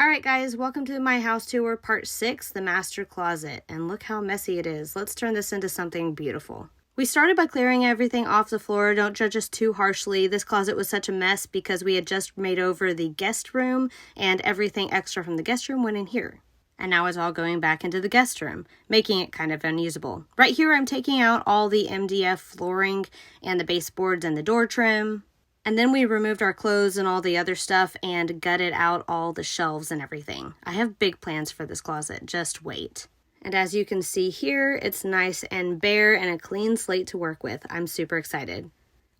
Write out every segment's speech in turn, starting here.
Alright guys, welcome to my house tour part 6, the master closet. And look how messy it is. Let's turn this into something beautiful. We started by clearing everything off the floor. Don't judge us too harshly. This closet was such a mess because we had just made over the guest room and everything extra from the guest room went in here. And now it's all going back into the guest room, making it kind of unusable. Right here I'm taking out all the MDF flooring and the baseboards and the door trim. And then we removed our clothes and all the other stuff and gutted out all the shelves and everything. I have big plans for this closet, just wait. And as you can see here, it's nice and bare and a clean slate to work with. I'm super excited.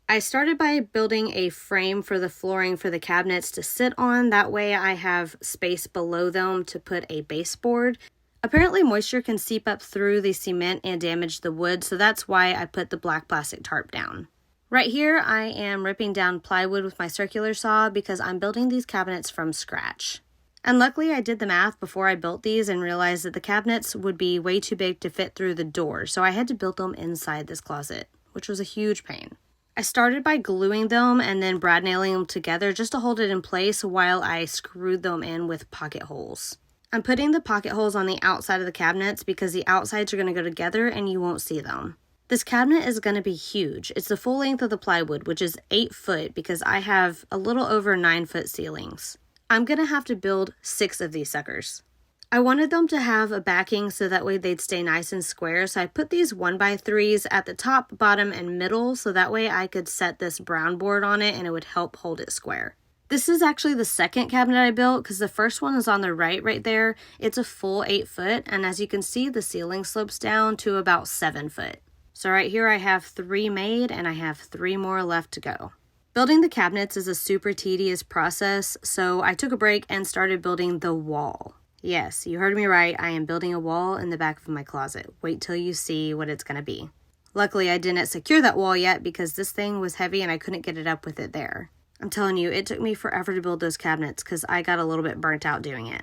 I started by building a frame for the flooring for the cabinets to sit on. That way I have space below them to put a baseboard. Apparently moisture can seep up through the cement and damage the wood, so that's why I put the black plastic tarp down. Right here, I am ripping down plywood with my circular saw because I'm building these cabinets from scratch. And luckily, I did the math before I built these and realized that the cabinets would be way too big to fit through the door, so I had to build them inside this closet, which was a huge pain. I started by gluing them and then brad nailing them together just to hold it in place while I screwed them in with pocket holes. I'm putting the pocket holes on the outside of the cabinets because the outsides are going to go together and you won't see them. This cabinet is going to be huge. It's the full length of the plywood, which is 8 foot because I have a little over 9 foot ceilings. I'm going to have to build 6 of these suckers. I wanted them to have a backing so that way they'd stay nice and square. So I put these 1x3s at the top, bottom, and middle so that way I could set this brown board on it and it would help hold it square. This is actually the second cabinet I built because the first one is on the right there. It's a full 8 foot, and as you can see, the ceiling slopes down to about 7 foot. So right here I have 3 made and I have 3 more left to go. Building the cabinets is a super tedious process, so I took a break and started building the wall. Yes, you heard me right, I am building a wall in the back of my closet. Wait till you see what it's going to be. Luckily I didn't secure that wall yet because this thing was heavy and I couldn't get it up with it there. I'm telling you, it took me forever to build those cabinets because I got a little bit burnt out doing it.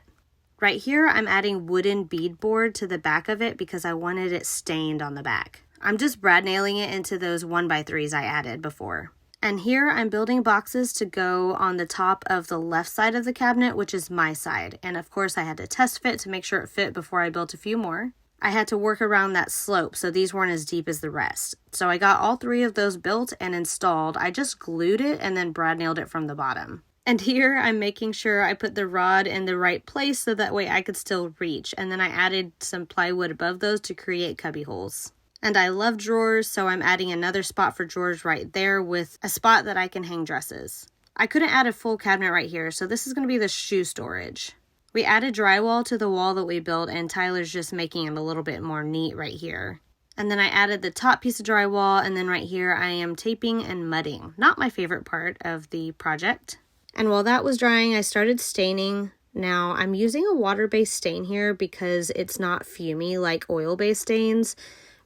Right here I'm adding wooden beadboard to the back of it because I wanted it stained on the back. I'm just brad nailing it into those 1x3s I added before. And here I'm building boxes to go on the top of the left side of the cabinet, which is my side. And of course I had to test fit to make sure it fit before I built a few more. I had to work around that slope, so these weren't as deep as the rest. So I got all 3 of those built and installed. I just glued it and then brad nailed it from the bottom. And here I'm making sure I put the rod in the right place so that way I could still reach. And then I added some plywood above those to create cubby holes. And I love drawers, so I'm adding another spot for drawers right there with a spot that I can hang dresses. I couldn't add a full cabinet right here, so this is going to be the shoe storage. We added drywall to the wall that we built, and Tyler's just making it a little bit more neat right here. And then I added the top piece of drywall, and then right here I am taping and mudding. Not my favorite part of the project. And while that was drying, I started staining. Now, I'm using a water-based stain here because it's not fumey like oil-based stains.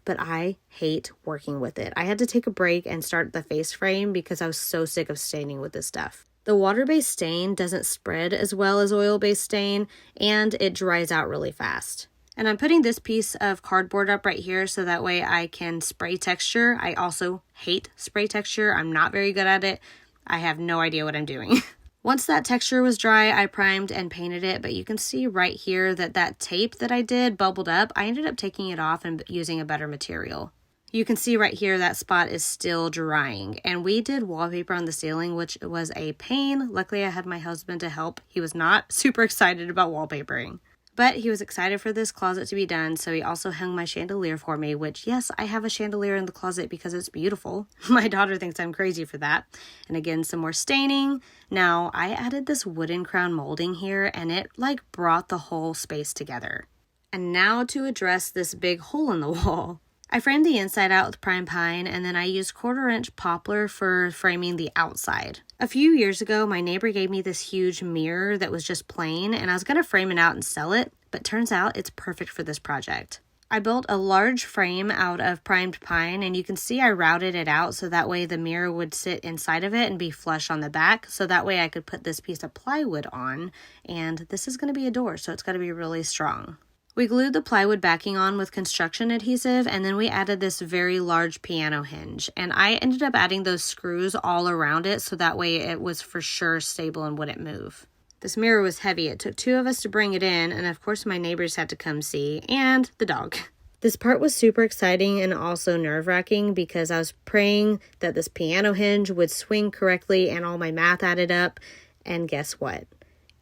But I hate working with it. I had to take a break and start the face frame because I was so sick of staining with this stuff. The water-based stain doesn't spread as well as oil-based stain, and it dries out really fast. And I'm putting this piece of cardboard up right here so that way I can spray texture. I also hate spray texture. I'm not very good at it. I have no idea what I'm doing. Once that texture was dry, I primed and painted it, but you can see right here that tape that I did bubbled up. I ended up taking it off and using a better material. You can see right here that spot is still drying, and we did wallpaper on the ceiling, which was a pain. Luckily, I had my husband to help. He was not super excited about wallpapering, but he was excited for this closet to be done, so he also hung my chandelier for me, which, yes, I have a chandelier in the closet because it's beautiful. My daughter thinks I'm crazy for that. And again, some more staining. Now, I added this wooden crown molding here, and it, brought the whole space together. And now to address this big hole in the wall. I framed the inside out with prime pine, and then I used 1/4-inch poplar for framing the outside. A few years ago, my neighbor gave me this huge mirror that was just plain, and I was going to frame it out and sell it, but turns out it's perfect for this project. I built a large frame out of primed pine, and you can see I routed it out so that way the mirror would sit inside of it and be flush on the back, so that way I could put this piece of plywood on, and this is going to be a door, so it's got to be really strong. We glued the plywood backing on with construction adhesive, and then we added this very large piano hinge. And I ended up adding those screws all around it so that way it was for sure stable and wouldn't move. This mirror was heavy. It took 2 of us to bring it in, and of course my neighbors had to come see, and the dog. This part was super exciting and also nerve-wracking because I was praying that this piano hinge would swing correctly and all my math added up, and guess what?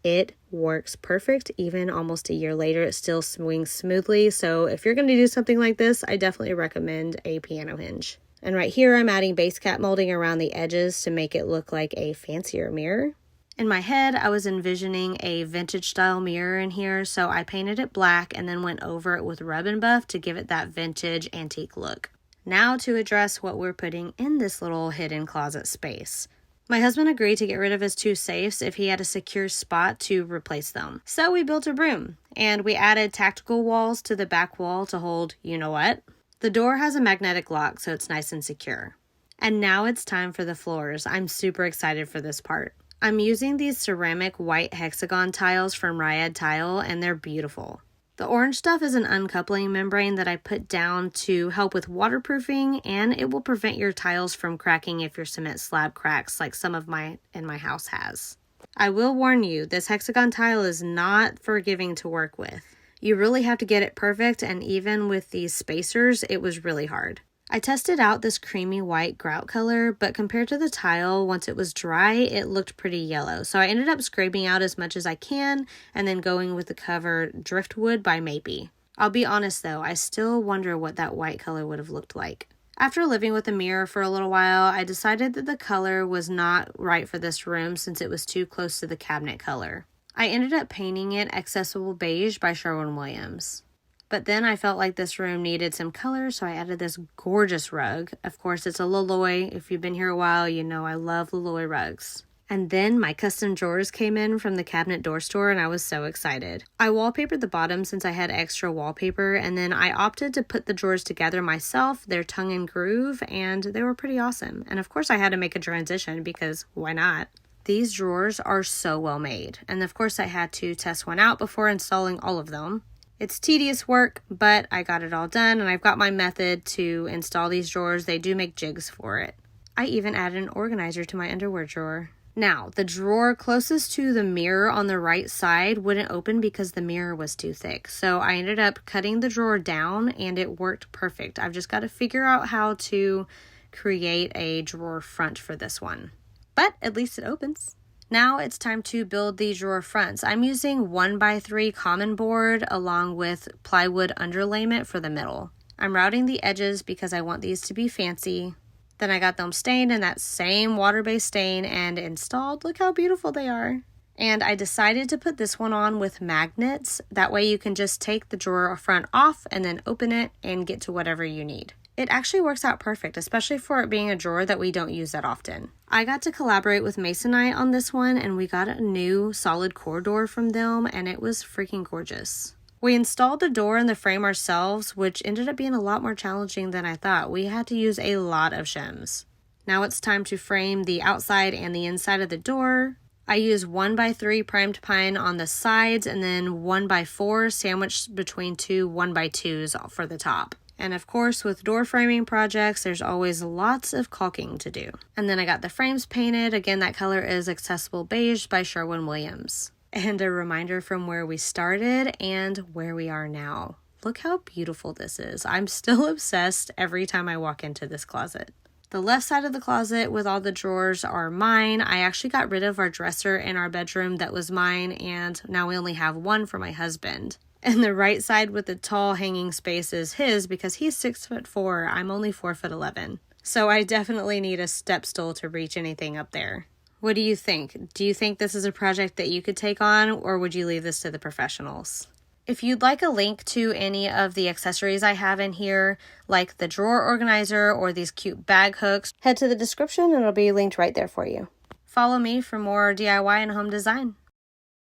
It works perfect. Even almost a year later, it still swings smoothly. So if you're going to do something like this, I definitely recommend a piano hinge. And right here, I'm adding base cap molding around the edges to make it look like a fancier mirror. In my head, I was envisioning a vintage style mirror in here, so I painted it black and then went over it with rub and buff to give it that vintage antique look. Now to address what we're putting in this little hidden closet space. My husband agreed to get rid of his 2 safes if he had a secure spot to replace them. So we built a room, and we added tactical walls to the back wall to hold, you know what? The door has a magnetic lock, so it's nice and secure. And now it's time for the floors. I'm super excited for this part. I'm using these ceramic white hexagon tiles from Riad Tile, and they're beautiful. The orange stuff is an uncoupling membrane that I put down to help with waterproofing, and it will prevent your tiles from cracking if your cement slab cracks like some of my in my house has. I will warn you, this hexagon tile is not forgiving to work with. You really have to get it perfect, and even with these spacers, it was really hard. I tested out this creamy white grout color, but compared to the tile, once it was dry, it looked pretty yellow. So I ended up scraping out as much as I can and then going with the cover Driftwood by Mapei. I'll be honest though, I still wonder what that white color would have looked like. After living with the mirror for a little while, I decided that the color was not right for this room since it was too close to the cabinet color. I ended up painting it Accessible Beige by Sherwin-Williams. But then I felt like this room needed some color, so I added this gorgeous rug. Of course, it's a Loloi. If you've been here a while, you know I love Loloi rugs. And then my custom drawers came in from the cabinet door store, and I was so excited. I wallpapered the bottom since I had extra wallpaper, and then I opted to put the drawers together myself. They're tongue and groove, and they were pretty awesome. And of course, I had to make a transition because why not? These drawers are so well made, and of course, I had to test one out before installing all of them. It's tedious work, but I got it all done, and I've got my method to install these drawers. They do make jigs for it. I even added an organizer to my underwear drawer. Now, the drawer closest to the mirror on the right side wouldn't open because the mirror was too thick. So I ended up cutting the drawer down, and it worked perfect. I've just got to figure out how to create a drawer front for this one. But at least it opens. Now it's time to build the drawer fronts. I'm using 1x3 common board along with plywood underlayment for the middle. I'm routing the edges because I want these to be fancy. Then I got them stained in that same water-based stain and installed. Look how beautiful they are. And I decided to put this one on with magnets. That way you can just take the drawer front off and then open it and get to whatever you need. It actually works out perfect, especially for it being a drawer that we don't use that often. I got to collaborate with Masonite on this one, and we got a new solid core door from them, and it was freaking gorgeous. We installed the door and the frame ourselves, which ended up being a lot more challenging than I thought. We had to use a lot of shims. Now it's time to frame the outside and the inside of the door. I use 1x3 primed pine on the sides, and then 1x4 sandwiched between 2 1x2s for the top. And of course, with door framing projects, there's always lots of caulking to do. And then I got the frames painted. Again, that color is Accessible Beige by Sherwin-Williams. And a reminder from where we started and where we are now. Look how beautiful this is. I'm still obsessed every time I walk into this closet. The left side of the closet with all the drawers are mine. I actually got rid of our dresser in our bedroom that was mine, and now we only have one for my husband. And the right side with the tall hanging space is his because he's 6'4". I'm only 4'11". So I definitely need a step stool to reach anything up there. What do you think? Do you think this is a project that you could take on, or would you leave this to the professionals? If you'd like a link to any of the accessories I have in here, like the drawer organizer or these cute bag hooks, head to the description and it'll be linked right there for you. Follow me for more DIY and home design.